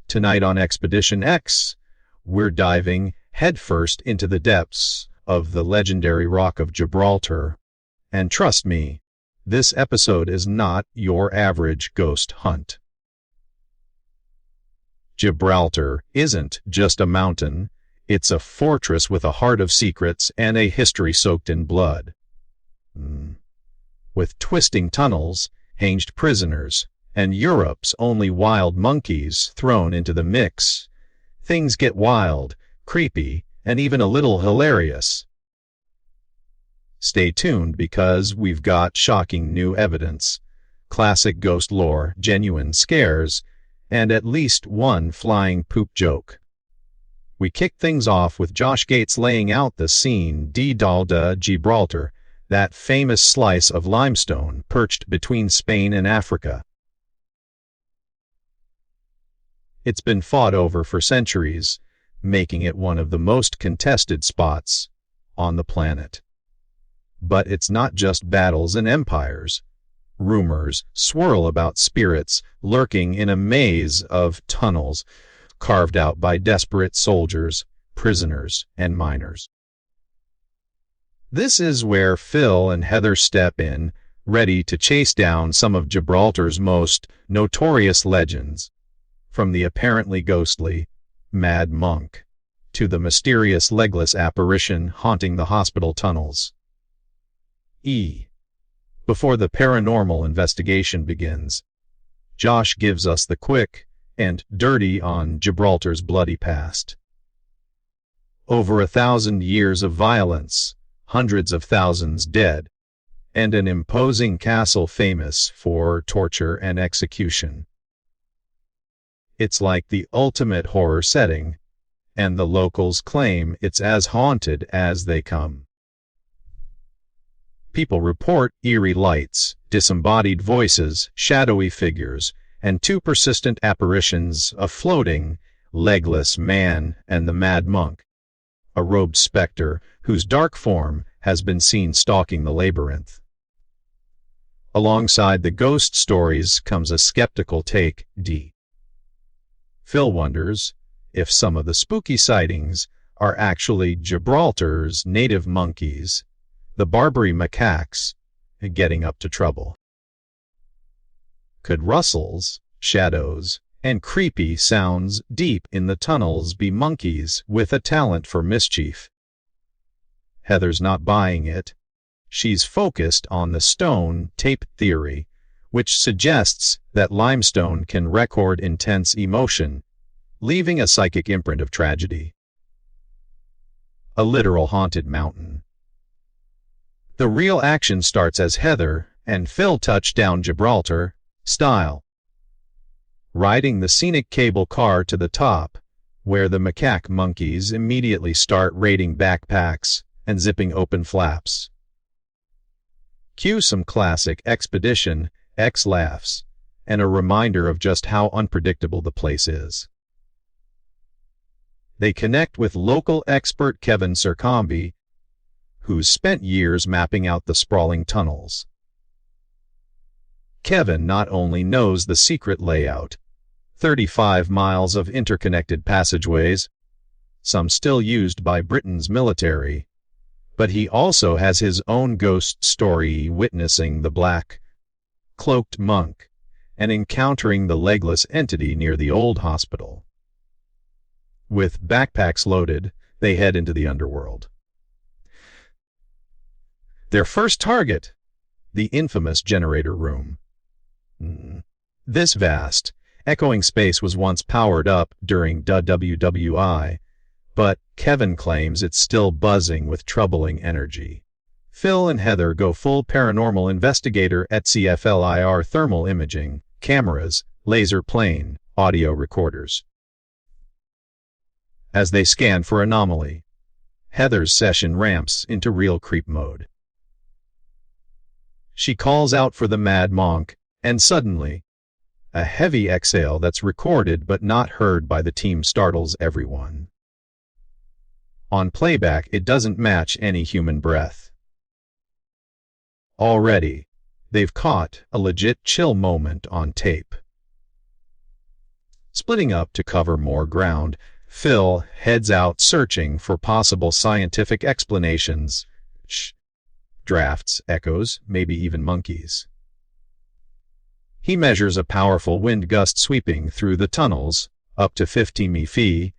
Tonight on Expedition X, we're diving headfirst into the depths of the legendary Rock of Gibraltar. And trust me, this episode is not your average ghost hunt. Gibraltar isn't just a mountain, it's a fortress with a heart of secrets and a history soaked in blood. With twisting tunnels, hanged prisoners, and Europe's only wild monkeys thrown into the mix, things get wild, creepy, and even a little hilarious. Stay tuned because we've got shocking new evidence, classic ghost lore, genuine scares, and at least one flying poop joke. We kick things off with Josh Gates laying out the scene de Gibraltar, that famous slice of limestone perched between Spain and Africa. It's been fought over for centuries, making it one of the most contested spots on the planet. But it's not just battles and empires. Rumors swirl about spirits lurking in a maze of tunnels carved out by desperate soldiers, prisoners, and miners. This is where Phil and Heather step in, ready to chase down some of Gibraltar's most notorious legends, from the apparently ghostly Mad Monk to the mysterious legless apparition haunting the hospital tunnels. Before the paranormal investigation begins, Josh gives us the quick and dirty on Gibraltar's bloody past. Over 1,000 years of violence, hundreds of thousands dead, and an imposing castle famous for torture and execution. It's like the ultimate horror setting, and the locals claim it's as haunted as they come. People report eerie lights, disembodied voices, shadowy figures, and two persistent apparitions, a floating, legless man and the Mad Monk, a robed specter whose dark form has been seen stalking the labyrinth. Alongside the ghost stories comes a skeptical take. Phil wonders if some of the spooky sightings are actually Gibraltar's native monkeys, the Barbary macaques, getting up to trouble. Could rustles, shadows, and creepy sounds deep in the tunnels be monkeys with a talent for mischief? Heather's not buying it. She's focused on the stone tape theory, which suggests that limestone can record intense emotion, leaving a psychic imprint of tragedy. A literal haunted mountain. The real action starts as Heather and Phil touch down Gibraltar style, riding the scenic cable car to the top, where the macaque monkeys immediately start raiding backpacks and zipping open flaps. Cue some classic Expedition X laughs, and a reminder of just how unpredictable the place is. They connect with local expert Kevin Sercombe, who's spent years mapping out the sprawling tunnels. Kevin not only knows the secret layout, 35 miles of interconnected passageways, some still used by Britain's military, but he also has his own ghost story witnessing the black, cloaked monk and encountering the legless entity near the old hospital. With backpacks loaded, they head into the underworld. Their first target, the infamous generator room. This vast, echoing space was once powered up during WWI, but Kevin claims it's still buzzing with troubling energy. Phil and Heather go full paranormal investigator at CFLIR thermal imaging, cameras, laser plane, audio recorders. As they scan for anomaly, Heather's session ramps into real creep mode. She calls out for the Mad Monk, and suddenly, a heavy exhale that's recorded but not heard by the team startles everyone. On playback, it doesn't match any human breath. Already, they've caught a legit chill moment on tape. Splitting up to cover more ground, Phil heads out searching for possible scientific explanations. Drafts, echoes, maybe even monkeys. He measures a powerful wind gust sweeping through the tunnels, up to 15 feet,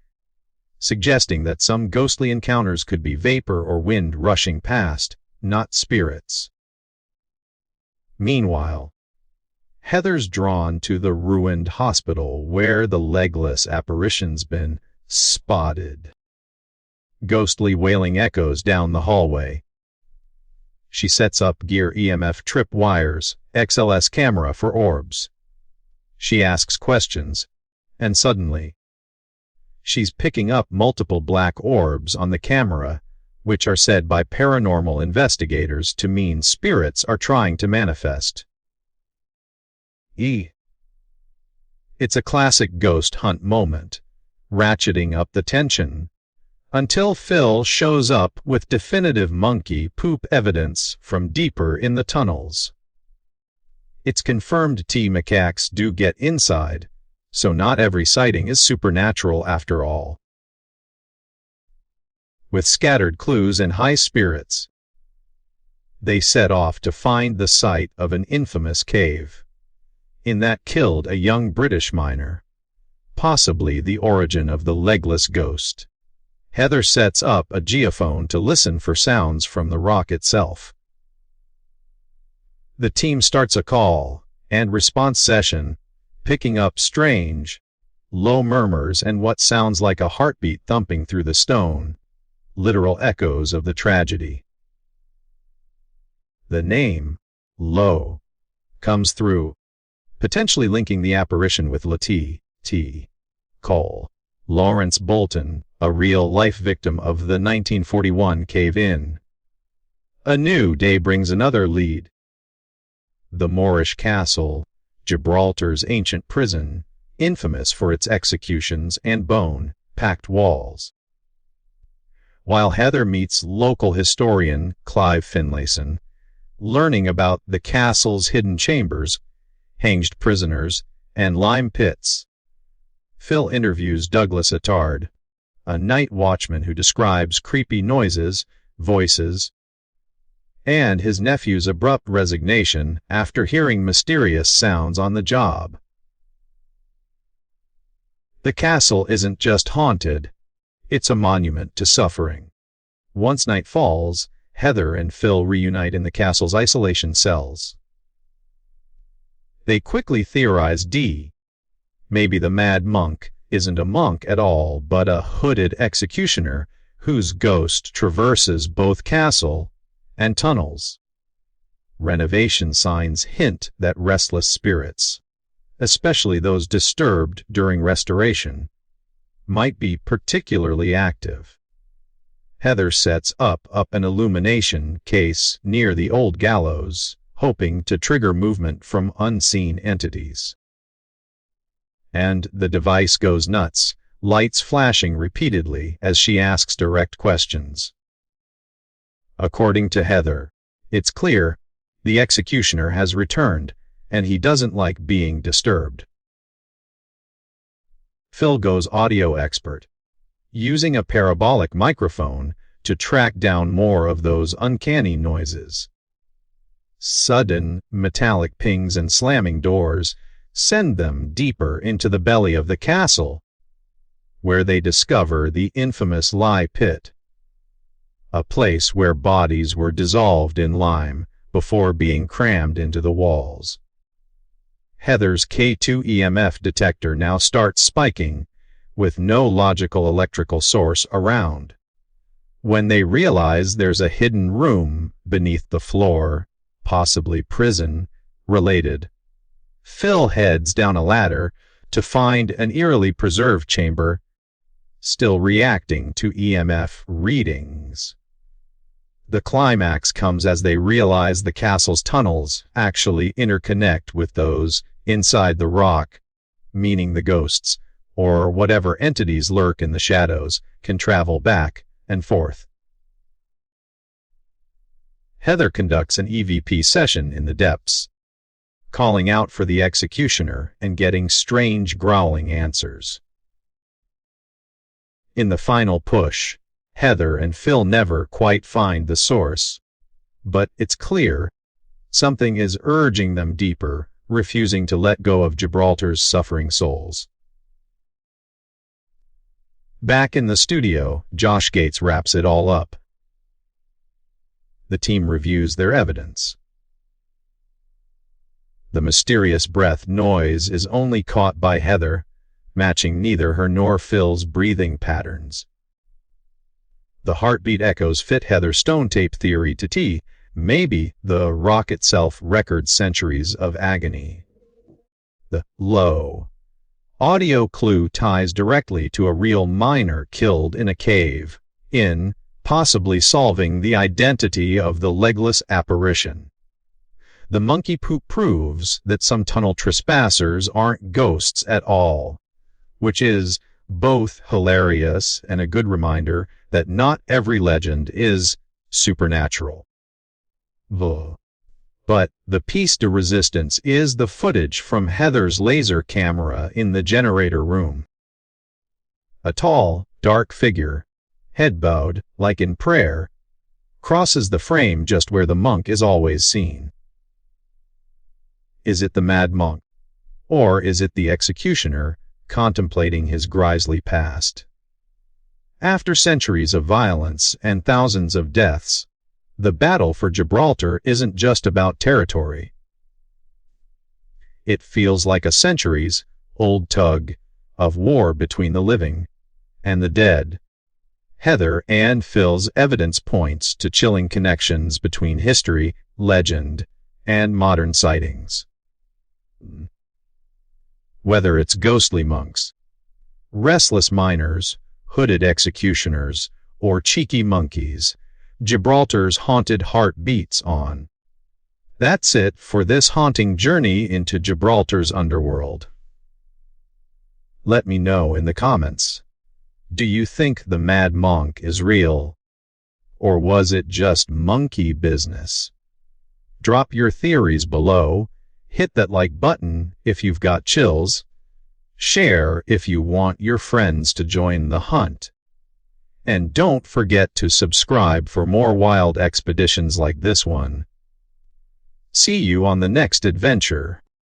suggesting that some ghostly encounters could be vapor or wind rushing past, not spirits. Meanwhile, Heather's drawn to the ruined hospital where the legless apparition's been spotted. Ghostly wailing echoes down the hallway. She sets up gear EMF trip wires, XLS camera for orbs. She asks questions, and suddenly, she's picking up multiple black orbs on the camera, which are said by paranormal investigators to mean spirits are trying to manifest. It's a classic ghost hunt moment, ratcheting up the tension, until Phil shows up with definitive monkey poop evidence from deeper in the tunnels. It's confirmed macaques do get inside, so not every sighting is supernatural after all. With scattered clues and high spirits, they set off to find the site of an infamous cave that killed a young British miner, possibly the origin of the legless ghost. Heather sets up a geophone to listen for sounds from the rock itself. The team starts a call and response session, picking up strange, low murmurs and what sounds like a heartbeat thumping through the stone, literal echoes of the tragedy. The name, Low, comes through, potentially linking the apparition with T. Cole, Lawrence Bolton, a real-life victim of the 1941 cave-in. A new day brings another lead. The Moorish castle, Gibraltar's ancient prison, infamous for its executions and bone-packed walls. While Heather meets local historian Clive Finlayson, learning about the castle's hidden chambers, hanged prisoners, and lime pits, Phil interviews Douglas Attard, a night watchman who describes creepy noises, voices, and his nephew's abrupt resignation after hearing mysterious sounds on the job. The castle isn't just haunted, it's a monument to suffering. Once night falls, Heather and Phil reunite in the castle's isolation cells. They quickly theorize maybe the mad monk isn't a monk at all but a hooded executioner whose ghost traverses both castle and tunnels. Renovation signs hint that restless spirits, especially those disturbed during restoration, might be particularly active. Heather sets up an illumination case near the old gallows, hoping to trigger movement from unseen entities. And the device goes nuts, lights flashing repeatedly as she asks direct questions. According to Heather, it's clear the executioner has returned, and he doesn't like being disturbed. Phil goes audio expert, using a parabolic microphone to track down more of those uncanny noises. Sudden, metallic pings and slamming doors send them deeper into the belly of the castle, where they discover the infamous lye pit, a place where bodies were dissolved in lime before being crammed into the walls. Heather's K2 EMF detector now starts spiking, with no logical electrical source around. When they realize there's a hidden room beneath the floor, possibly prison related, Phil heads down a ladder to find an eerily preserved chamber, still reacting to EMF readings. The climax comes as they realize the castle's tunnels actually interconnect with those inside the rock, meaning the ghosts, or whatever entities lurk in the shadows, can travel back and forth. Heather conducts an EVP session in the depths, calling out for the executioner and getting strange growling answers. In the final push, Heather and Phil never quite find the source, but it's clear something is urging them deeper, refusing to let go of Gibraltar's suffering souls. Back in the studio, Josh Gates wraps it all up. The team reviews their evidence. The mysterious breath noise is only caught by Heather, matching neither her nor Phil's breathing patterns. The heartbeat echoes fit Heather's stone tape theory to T. Maybe the rock itself records centuries of agony. The low audio clue ties directly to a real miner killed in a cave, possibly solving the identity of the legless apparition. The monkey poop proves that some tunnel trespassers aren't ghosts at all, which is both hilarious and a good reminder that not every legend is supernatural. But the piece de resistance is the footage from Heather's laser camera in the generator room. A tall, dark figure, head bowed, like in prayer, crosses the frame just where the monk is always seen. Is it the mad monk? Or is it the executioner contemplating his grisly past? After centuries of violence and thousands of deaths, the battle for Gibraltar isn't just about territory. It feels like a centuries-old tug of war between the living and the dead. Heather and Phil's evidence points to chilling connections between history, legend, and modern sightings. Whether it's ghostly monks, restless miners, hooded executioners, or cheeky monkeys, Gibraltar's haunted heart beats on. That's it for this haunting journey into Gibraltar's underworld. Let me know in the comments. Do you think the mad monk is real? Or was it just monkey business? Drop your theories below, hit that like button if you've got chills, share if you want your friends to join the hunt. And don't forget to subscribe for more wild expeditions like this one. See you on the next adventure.